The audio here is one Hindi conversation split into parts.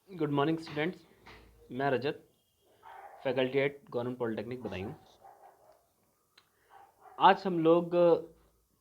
Good morning students. मैं Rajat, faculty at government polytechnic Badaun. आज हम लोग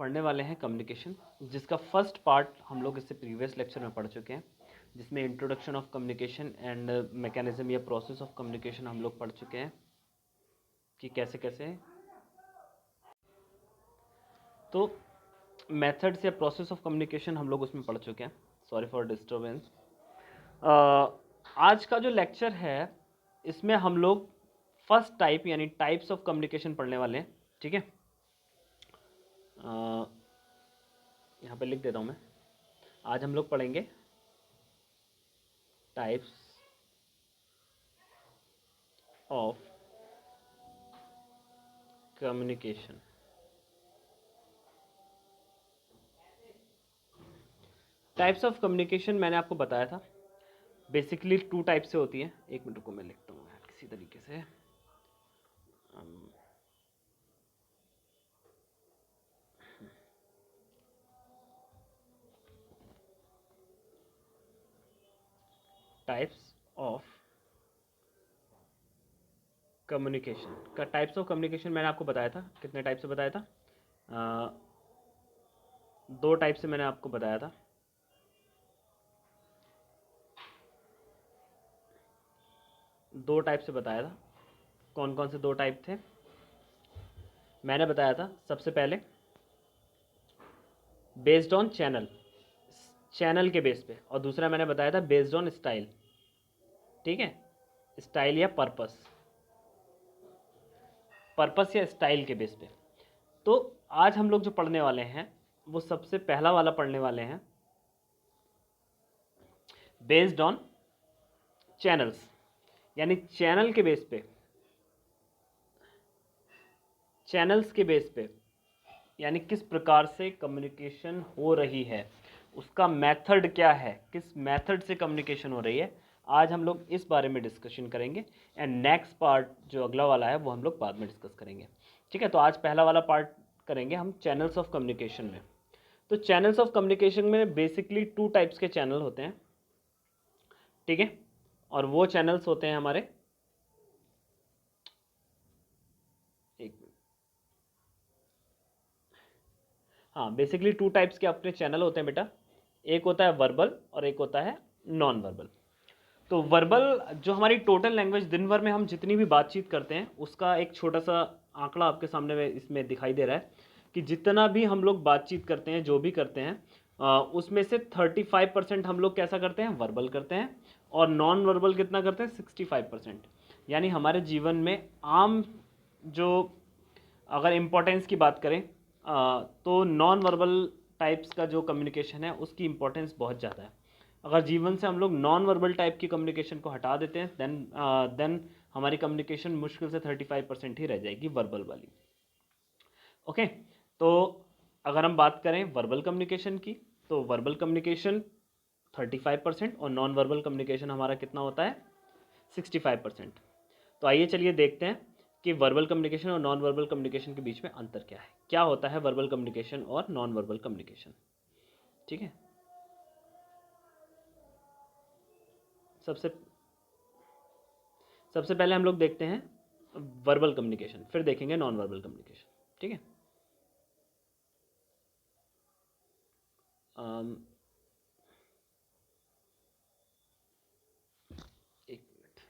पढ़ने वाले हैं कम्युनिकेशन, जिसका फर्स्ट पार्ट हम लोग इससे प्रीवियस लेक्चर में पढ़ चुके हैं, जिसमें introduction of communication and mechanism या प्रोसेस ऑफ कम्युनिकेशन हम लोग पढ़ चुके हैं कि कैसे कैसे। तो मेथड्स या प्रोसेस ऑफ कम्युनिकेशन हम लोग उसमें पढ़ चुके हैं। Sorry for disturbance. आज का जो लेक्चर है इसमें हम लोग फर्स्ट टाइप यानी टाइप्स ऑफ कम्युनिकेशन पढ़ने वाले हैं। ठीक है, यहाँ पे लिख देता हूँ मैं। आज हम लोग पढ़ेंगे types of communication. Types of communication मैंने आपको बताया था, बेसिकली टू टाइप से होती है। एक मिनट को मैं लिखता हूँ यार किसी तरीके से। टाइप्स ऑफ कम्युनिकेशन का टाइप्स ऑफ कम्युनिकेशन मैंने आपको बताया था। कितने टाइप से बताया था? दो टाइप से मैंने आपको बताया था। दो टाइप से बताया था। कौन कौन से दो टाइप थे? मैंने बताया था सबसे पहले बेस्ड ऑन चैनल, चैनल के बेस पे, और दूसरा मैंने बताया था बेस्ड ऑन स्टाइल। ठीक है, स्टाइल या पर्पस, पर्पस या स्टाइल के बेस पे। तो आज हम लोग जो पढ़ने वाले हैं वो सबसे पहला वाला पढ़ने वाले हैं बेस्ड ऑन चैनल्स, यानी चैनल के बेस पे, चैनल्स के बेस पे, यानी किस प्रकार से कम्युनिकेशन हो रही है, उसका मेथड क्या है, किस मेथड से कम्युनिकेशन हो रही है। आज हम लोग इस बारे में डिस्कशन करेंगे एंड नेक्स्ट पार्ट जो अगला वाला है वो हम लोग बाद में डिस्कस करेंगे। ठीक है, तो आज पहला वाला पार्ट करेंगे हम चैनल्स ऑफ कम्युनिकेशन में। तो चैनल्स ऑफ कम्युनिकेशन में बेसिकली टू टाइप्स के चैनल होते हैं। ठीक है, और वो चैनल्स होते हैं हमारे, एक, हाँ, बेसिकली टू टाइप्स के अपने चैनल होते हैं बेटा। एक होता है वर्बल और एक होता है नॉन वर्बल। तो वर्बल जो हमारी टोटल लैंग्वेज दिन भर में हम जितनी भी बातचीत करते हैं उसका एक छोटा सा आंकड़ा आपके सामने में इसमें दिखाई दे रहा है कि जितना भी हम लोग बातचीत करते हैं, जो भी करते हैं, उसमें से 35% हम लोग कैसा करते हैं, वर्बल करते हैं, और नॉन वर्बल कितना करते हैं, 65%। यानी हमारे जीवन में आम जो, अगर इम्पोर्टेंस की बात करें, तो नॉन वर्बल टाइप्स का जो कम्युनिकेशन है उसकी इम्पोर्टेंस बहुत ज़्यादा है। अगर जीवन से हम लोग नॉन वर्बल टाइप की कम्युनिकेशन को हटा देते हैं देन हमारी कम्युनिकेशन मुश्किल से 35% ही रह जाएगी वर्बल वाली। ओके, तो अगर हम बात करें वर्बल कम्युनिकेशन की, तो वर्बल कम्युनिकेशन 35% और नॉन वर्बल कम्युनिकेशन हमारा कितना होता है, 65%। तो आइए चलिए देखते हैं कि वर्बल कम्युनिकेशन और नॉन वर्बल कम्युनिकेशन के बीच में अंतर क्या है, क्या होता है वर्बल कम्युनिकेशन और नॉन वर्बल कम्युनिकेशन। ठीक है, सबसे सबसे पहले हम लोग देखते हैं वर्बल कम्युनिकेशन, फिर देखेंगे नॉन वर्बल कम्युनिकेशन। ठीक है, अम, एक मिनट।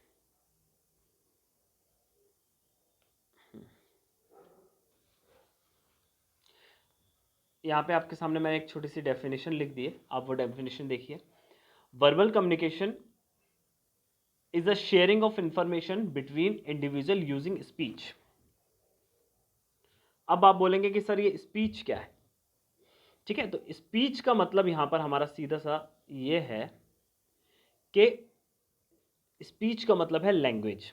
यहाँ पे आपके सामने मैंने एक छोटी सी डेफिनेशन लिख दी है, आप वो डेफिनेशन देखिए। Verbal communication is a sharing of information between individual using speech. अब आप बोलेंगे कि सर ये स्पीच क्या है। ठीक है, तो स्पीच का मतलब यहाँ पर हमारा सीधा सा ये है कि स्पीच का मतलब है लैंग्वेज।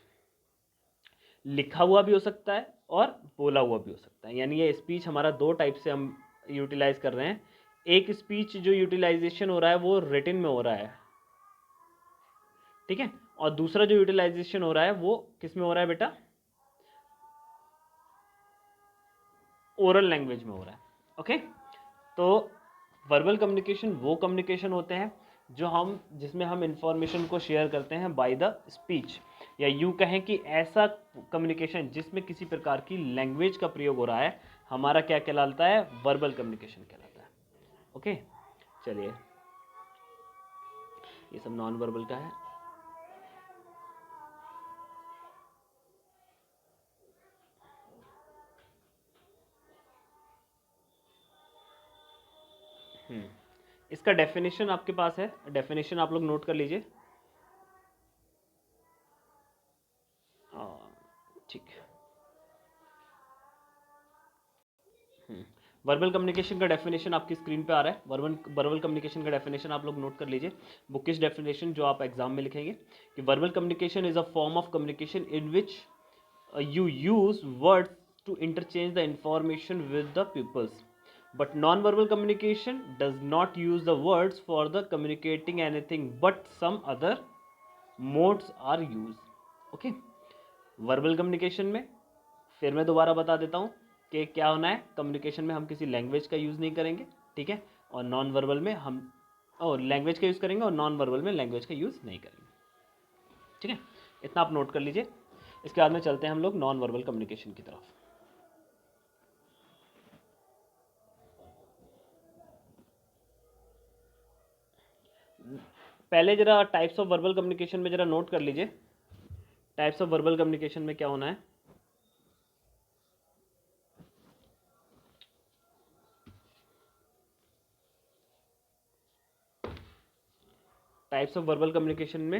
लिखा हुआ भी हो सकता है और बोला हुआ भी हो सकता है, यानी ये स्पीच हमारा दो टाइप से हम यूटिलाइज कर रहे हैं। एक स्पीच जो यूटिलाइजेशन हो रहा है वो रिटन में हो रहा है, ठीक है, और दूसरा जो यूटिलाइजेशन हो रहा है वो किस में हो रहा है बेटा, ओरल लैंग्वेज में हो रहा है। ओके, तो वर्बल कम्युनिकेशन वो कम्युनिकेशन होते हैं जिसमें हम इंफॉर्मेशन को शेयर करते हैं बाय द स्पीच, या यूँ कहें कि ऐसा कम्युनिकेशन जिसमें किसी प्रकार की लैंग्वेज का प्रयोग हो रहा है, हमारा क्या कहलाता है? वर्बल कम्युनिकेशन कहलाता है। ओके, चलिए, ये सब नॉन वर्बल का है। इसका डेफिनेशन आपके पास है, डेफिनेशन आप लोग नोट कर लीजिए। ठीक है। वर्बल कम्युनिकेशन का डेफिनेशन आपकी स्क्रीन पे आ रहा है। वर्बल कम्युनिकेशन का डेफिनेशन आप लोग नोट कर लीजिए, बुकिश डेफिनेशन जो आप एग्जाम में लिखेंगे कि verbal communication is a form of communication in which you use words to interchange the information with the pupils, but non-verbal communication does not use the words for the communicating anything but some other modes are used. Okay, verbal communication में फिर मैं दोबारा बता देता हूँ कि क्या होना है। कम्युनिकेशन में हम किसी लैंग्वेज का यूज़ नहीं करेंगे, ठीक है, और नॉन वर्बल में हम लैंग्वेज का यूज़ करेंगे, और नॉन वर्बल में लैंग्वेज का यूज़ नहीं करेंगे, ठीक है। इतना आप नोट कर लीजिए। इसके बाद में चलते हैं हम लोग नॉन वर्बल कम्युनिकेशन की तरफ। पहले जरा टाइप्स ऑफ वर्बल कम्युनिकेशन में जरा नोट कर लीजिए, टाइप्स ऑफ वर्बल कम्युनिकेशन में क्या होना है। टाइप्स ऑफ वर्बल कम्युनिकेशन में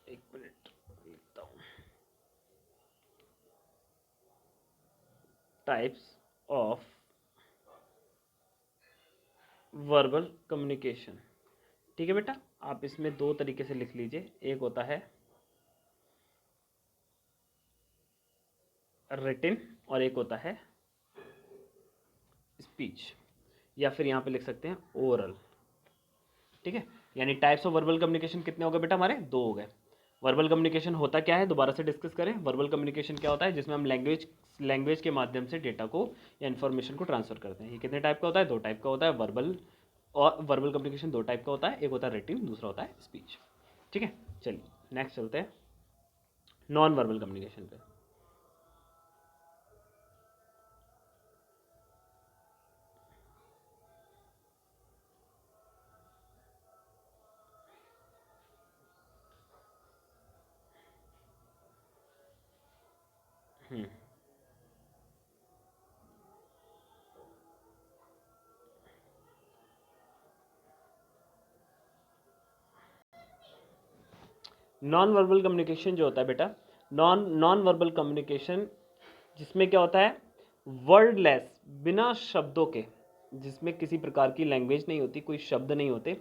एक मिनट लिखता हूँ। टाइप्स ऑफ वर्बल कम्युनिकेशन, ठीक है बेटा, आप इसमें दो तरीके से लिख लीजिए। एक होता है रिटन और एक होता है स्पीच, या फिर यहाँ पे लिख सकते हैं ओरल, ठीक है। यानी टाइप्स ऑफ वर्बल कम्युनिकेशन कितने हो गए बेटा? हमारे दो हो गए। वर्बल कम्युनिकेशन होता क्या है, दोबारा से डिस्कस करें। वर्बल कम्युनिकेशन क्या होता है? जिसमें हम लैंग्वेज के माध्यम से डेटा को या इन्फॉर्मेशन को ट्रांसफर करते हैं। ये कितने टाइप का होता है? दो टाइप का होता है। वर्बल कम्युनिकेशन दो टाइप का होता है, एक होता है रिटन, दूसरा होता है स्पीच, ठीक है। चलिए नेक्स्ट चलते हैं नॉन वर्बल कम्युनिकेशन पे। नॉन वर्बल कम्युनिकेशन जो होता है बेटा, नॉन वर्बल कम्युनिकेशन जिसमें क्या होता है? वर्डलेस, बिना शब्दों के, जिसमें किसी प्रकार की लैंग्वेज नहीं होती, कोई शब्द नहीं होते,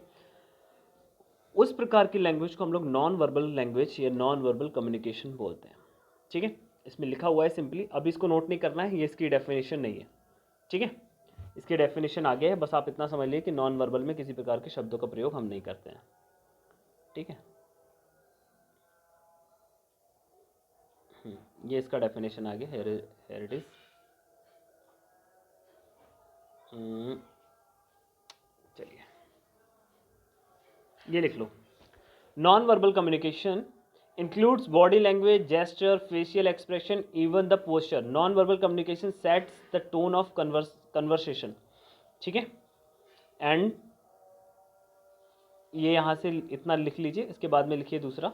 उस प्रकार की लैंग्वेज को हम लोग नॉन वर्बल लैंग्वेज या नॉन वर्बल कम्युनिकेशन बोलते हैं, ठीक है। इसमें लिखा हुआ है सिंपली, अभी इसको नोट नहीं करना है, ये इसकी डेफिनेशन नहीं है, ठीक है। इसकी डेफिनेशन आगे है, बस आप इतना समझ लीजिए कि नॉन वर्बल में किसी प्रकार के शब्दों का प्रयोग हम नहीं करते हैं, ठीक है। ये इसका डेफिनेशन आ गया, हेयर इट इज। चलिए ये लिख लो, non verbal communication includes body language, gesture, facial expression, even the posture. Non-verbal communication sets the tone of conversation, ठीक है। एंड ये यहाँ से इतना लिख लीजिए, इसके बाद में लिखिए दूसरा,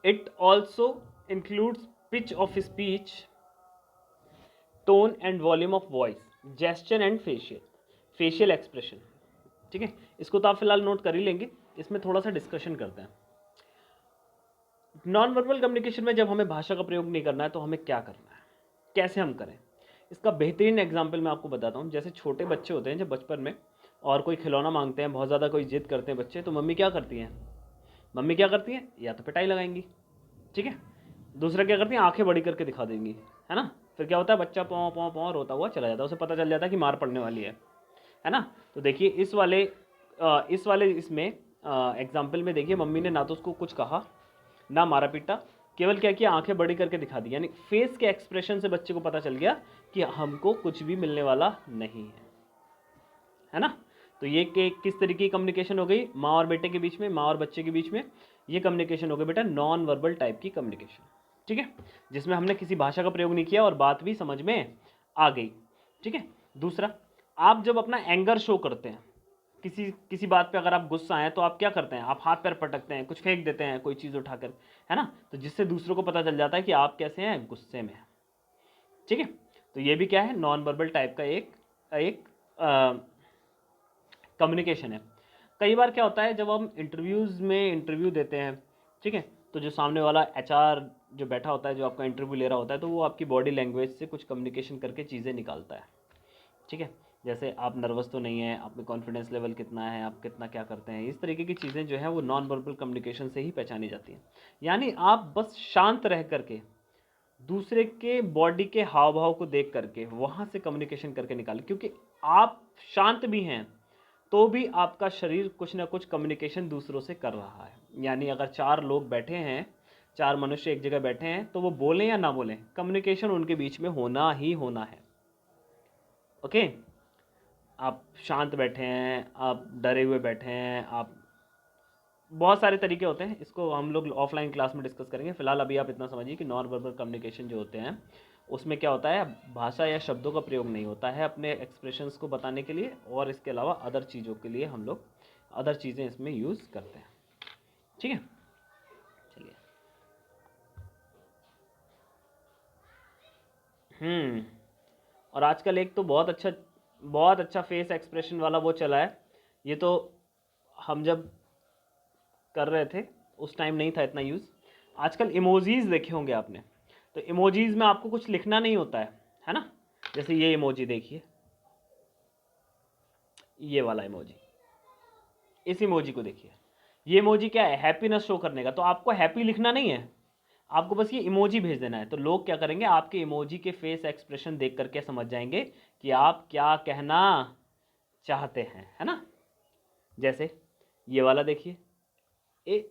it also includes pitch of speech, tone and volume of voice, gesture and facial expression, ठीक है। इसको तो आप फिलहाल नोट कर ही लेंगे, इसमें थोड़ा सा डिस्कशन करते हैं। नॉन वर्बल कम्युनिकेशन में जब हमें भाषा का प्रयोग नहीं करना है तो हमें क्या करना है, कैसे हम करें? इसका बेहतरीन एग्जाम्पल मैं आपको बताता हूँ। जैसे छोटे बच्चे होते हैं जब बचपन में, और कोई खिलौना मांगते हैं, बहुत ज़्यादा कोई जिद करते हैं बच्चे, तो मम्मी क्या करती हैं? या तो पिटाई लगाएंगी, ठीक है। दूसरा क्या करती हैं? आंखें बड़ी करके दिखा देंगी, है ना। फिर क्या होता है? बच्चा पौ पौ पौ रोता हुआ चला जाता है, उसे पता चल जाता है कि मार पड़ने वाली है ना। तो देखिए इसमें एग्जाम्पल में देखिए, मम्मी ने ना तो उसको कुछ कहा, ना मारा पीटा, केवल क्या किया, आंखें बड़ी करके दिखा दी, यानी फेस के एक्सप्रेशन से बच्चे को पता चल गया कि हमको कुछ भी मिलने वाला नहीं है ना। तो ये किस तरीके की कम्युनिकेशन हो गई, माँ और बेटे के बीच में, माँ और बच्चे के बीच में, ये कम्युनिकेशन हो गई बेटा नॉन वर्बल टाइप की कम्युनिकेशन, ठीक है, जिसमें हमने किसी भाषा का प्रयोग नहीं किया और बात भी समझ में आ गई, ठीक है। दूसरा, आप जब अपना एंगर शो करते हैं, किसी किसी बात पे अगर आप गुस्सा हैं तो आप क्या करते हैं, आप हाथ पैर पटकते हैं, कुछ फेंक देते हैं, कोई चीज़ उठाकर, है ना, तो जिससे दूसरों को पता चल जाता है कि आप कैसे हैं, गुस्से में हैं, ठीक है। तो ये भी क्या है, नॉन वर्बल टाइप का एक कम्युनिकेशन है। कई बार क्या होता है, जब हम इंटरव्यूज़ में इंटरव्यू देते हैं, ठीक है, तो जो सामने वाला एचआर जो बैठा होता है, जो आपका इंटरव्यू ले रहा होता है, तो वो आपकी बॉडी लैंग्वेज से कुछ कम्युनिकेशन करके चीज़ें निकालता है, ठीक है। जैसे आप नर्वस तो नहीं है, आप में कॉन्फिडेंस लेवल कितना है, आप कितना क्या करते हैं, इस तरीके की चीज़ें जो है वो नॉन वर्बल कम्युनिकेशन से ही पहचानी जाती हैं। यानी आप बस शांत रह करके दूसरे के बॉडी के हाव भाव को देख करके वहाँ से कम्युनिकेशन करके निकालें, क्योंकि आप शांत भी हैं तो भी आपका शरीर कुछ ना कुछ कम्युनिकेशन दूसरों से कर रहा है। यानी अगर 4 लोग बैठे हैं, 4 मनुष्य एक जगह बैठे हैं, तो वो बोलें या ना बोलें, कम्युनिकेशन उनके बीच में होना ही होना है, ओके। आप शांत बैठे हैं, आप डरे हुए बैठे हैं, आप, बहुत सारे तरीके होते हैं, इसको हम लोग ऑफलाइन क्लास में डिस्कस करेंगे। फिलहाल अभी आप इतना समझिए कि नॉन वर्बल कम्युनिकेशन जो होते हैं उसमें क्या होता है, भाषा या शब्दों का प्रयोग नहीं होता है अपने एक्सप्रेशंस को बताने के लिए, और इसके अलावा अदर चीज़ों के लिए हम लोग अदर चीज़ें इसमें यूज़ करते हैं, ठीक है। चलिए, और आजकल एक तो बहुत अच्छा फेस एक्सप्रेशन वाला वो चला है, ये तो हम जब कर रहे थे उस टाइम नहीं था इतना यूज़। आजकल इमोजीज देखे होंगे आपने, तो इमोजीज में आपको कुछ लिखना नहीं होता है ना। जैसे ये इमोजी देखिए, ये वाला इमोजी, इस इमोजी को देखिए, ये इमोजी क्या है, हैप्पीनेस शो करने का। तो आपको हैप्पी लिखना नहीं है, आपको बस ये इमोजी भेज देना है। तो लोग क्या करेंगे, आपके इमोजी के फेस एक्सप्रेशन देख करके समझ जाएंगे कि आप क्या कहना चाहते हैं, है ना। जैसे ये वाला देखिए, ए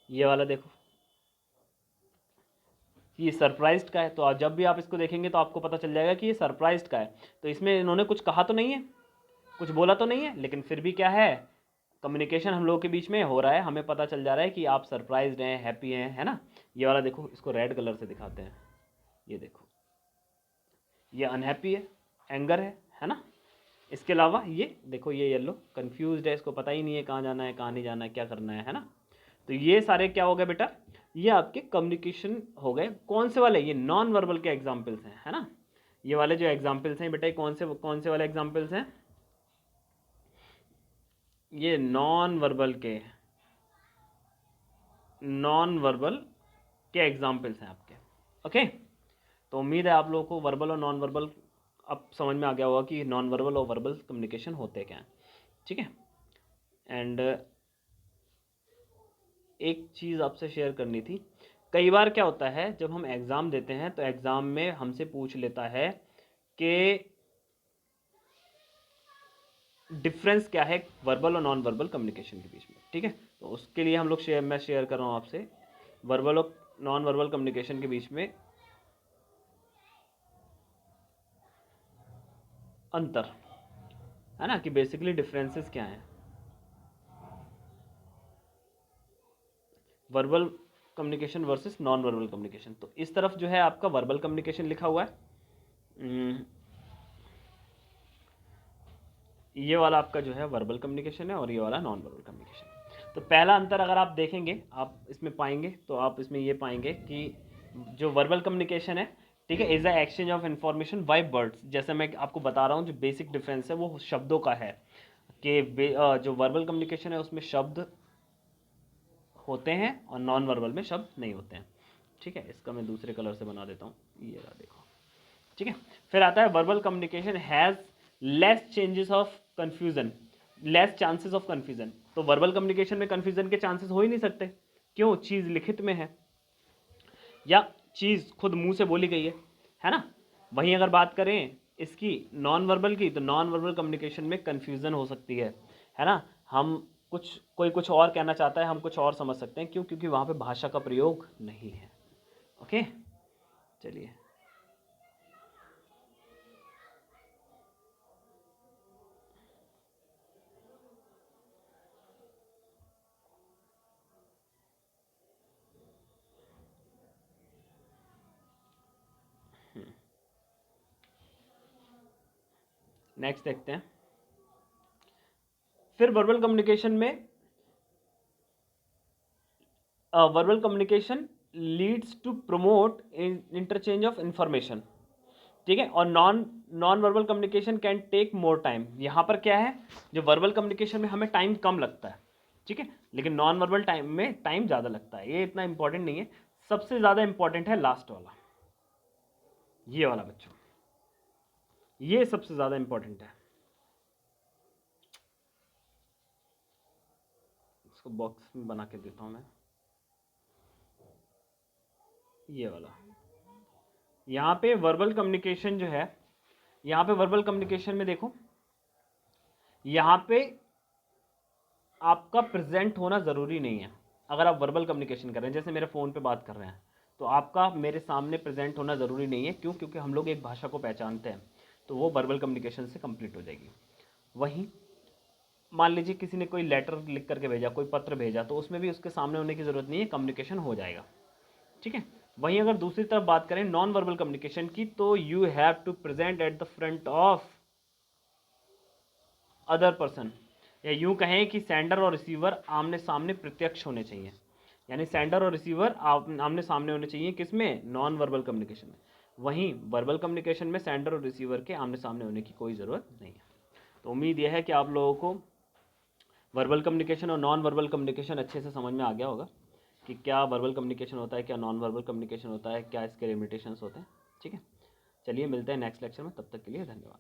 ये वाला देखो, ये सरप्राइज्ड का है। तो जब भी आप इसको देखेंगे तो आपको पता चल जाएगा कि ये सरप्राइज्ड का है। तो इसमें इन्होंने कुछ कहा तो नहीं है, कुछ बोला तो नहीं है, लेकिन फिर भी क्या है, कम्युनिकेशन हम लोगों के बीच में हो रहा है, हमें पता चल जा रहा है कि आप सरप्राइज्ड हैं, हैप्पी हैं, है ना। ये वाला देखो, इसको रेड कलर से दिखाते हैं, ये देखो, ये अनहैप्पी है, एंगर है ना। इसके अलावा ये देखो, ये येलो कंफ्यूज्ड है, इसको पता ही नहीं है कहाँ जाना है, कहाँ नहीं जाना है, क्या करना है ना। तो ये सारे क्या हो गए बेटा, ये आपके कम्युनिकेशन हो गए। कौन से वाले, ये नॉन वर्बल के एग्जाम्पल्स हैं, है ना। ये वाले जो एग्जाम्पल्स हैं बेटा, ये कौन से वाले एग्जाम्पल्स हैं, ये नॉन वर्बल के एग्जाम्पल्स हैं आपके, ओके। तो उम्मीद है आप लोगों को वर्बल और नॉन वर्बल अब समझ में आ गया होगा कि नॉन वर्बल और वर्बल कम्युनिकेशन होते क्या हैं, ठीक है। एंड एक चीज़ आपसे शेयर करनी थी, कई बार क्या होता है जब हम एग्ज़ाम देते हैं तो एग्ज़ाम में हमसे पूछ लेता है कि डिफरेंस क्या है वर्बल और नॉन वर्बल कम्युनिकेशन के बीच में, ठीक है। तो उसके लिए हम लोग मैं शेयर कर रहा हूँ आपसे वर्बल और नॉन वर्बल कम्युनिकेशन के बीच में अंतर, है ना, कि बेसिकली डिफरेंसेस क्या हैं। Verbal communication versus non verbal communication. तो इस तरफ जो है आपका वर्बल कम्युनिकेशन लिखा हुआ है, ये वाला आपका जो है वर्बल कम्युनिकेशन है और ये वाला नॉन वर्बल कम्युनिकेशन। तो पहला अंतर अगर आप देखेंगे, आप इसमें पाएंगे, तो आप इसमें ये पाएंगे कि जो वर्बल कम्युनिकेशन है, ठीक है, is the exchange of information by words. जैसे मैं आपको बता रहा हूँ, जो बेसिक डिफरेंस है वो शब्दों का है कि जो वर्बल कम्युनिकेशन है उसमें शब्द होते हैं और नॉन वर्बल में शब्द नहीं होते हैं, ठीक है। इसका मैं दूसरे कलर से बना देता हूँ, ये रहा देखो, ठीक है। फिर आता है verbal communication has less changes of confusion, less chances of confusion. तो वर्बल कम्युनिकेशन में कन्फ्यूजन के चांसेस हो ही नहीं सकते, क्यों, चीज़ लिखित में है या चीज़ खुद मुंह से बोली गई है ना। वहीं अगर बात करें इसकी नॉन वर्बल की, तो नॉन वर्बल कम्युनिकेशन में कन्फ्यूज़न हो सकती है ना। हम कोई कुछ और कहना चाहता है, हम कुछ और समझ सकते हैं, क्यों? क्योंकि वहाँ पे भाषा का प्रयोग नहीं है। ओके, चलिए। नेक्स्ट देखते हैं। फिर वर्बल कम्युनिकेशन में verbal communication leads to promote interchange of information, ठीक है। और non verbal communication can take more time. यहाँ पर क्या है, जो वर्बल कम्युनिकेशन में हमें टाइम कम लगता है, ठीक है, लेकिन नॉन वर्बल टाइम में टाइम ज़्यादा लगता है। ये इतना इंपॉर्टेंट नहीं है, सबसे ज़्यादा इंपॉर्टेंट है लास्ट वाला, ये वाला बच्चों, ये सबसे ज़्यादा इंपॉर्टेंट है। इसको बॉक्स में बना के देता हूँ मैं, ये वाला। यहाँ पे वर्बल कम्युनिकेशन जो है, यहाँ पे वर्बल कम्युनिकेशन में देखो, यहाँ पे आपका प्रेजेंट होना ज़रूरी नहीं है। अगर आप वर्बल कम्युनिकेशन कर रहे हैं, जैसे मेरे फ़ोन पे बात कर रहे हैं, तो आपका मेरे सामने प्रेजेंट होना ज़रूरी नहीं है। क्यों? क्योंकि हम लोग एक भाषा को पहचानते हैं, तो वो वर्बल कम्युनिकेशन से कंप्लीट हो जाएगी। वहीं मान लीजिए किसी ने कोई लेटर लिख करके भेजा, कोई पत्र भेजा, तो उसमें भी उसके सामने होने की ज़रूरत नहीं है, कम्युनिकेशन हो जाएगा, ठीक है। वहीं अगर दूसरी तरफ बात करें नॉन वर्बल कम्युनिकेशन की, तो you have to present at the front of other person, या यूं कहें कि सेंडर और रिसीवर आमने सामने प्रत्यक्ष होने चाहिए। यानी सेंडर और रिसीवर आमने सामने होने चाहिए, किसमें? नॉन वर्बल कम्युनिकेशन में। वहीं वर्बल कम्युनिकेशन में सेंडर और रिसीवर के आमने सामने होने की कोई ज़रूरत नहीं है। तो उम्मीद यह है कि आप लोगों को वर्बल कम्युनिकेशन और नॉन वर्बल कम्युनिकेशन अच्छे से समझ में आ गया होगा कि क्या वर्बल कम्युनिकेशन होता है, क्या नॉन वर्बल कम्युनिकेशन होता है, क्या इसके लिमिटेशंस होते हैं, ठीक है। चलिए मिलते हैं नेक्स्ट लेक्चर में, तब तक के लिए धन्यवाद।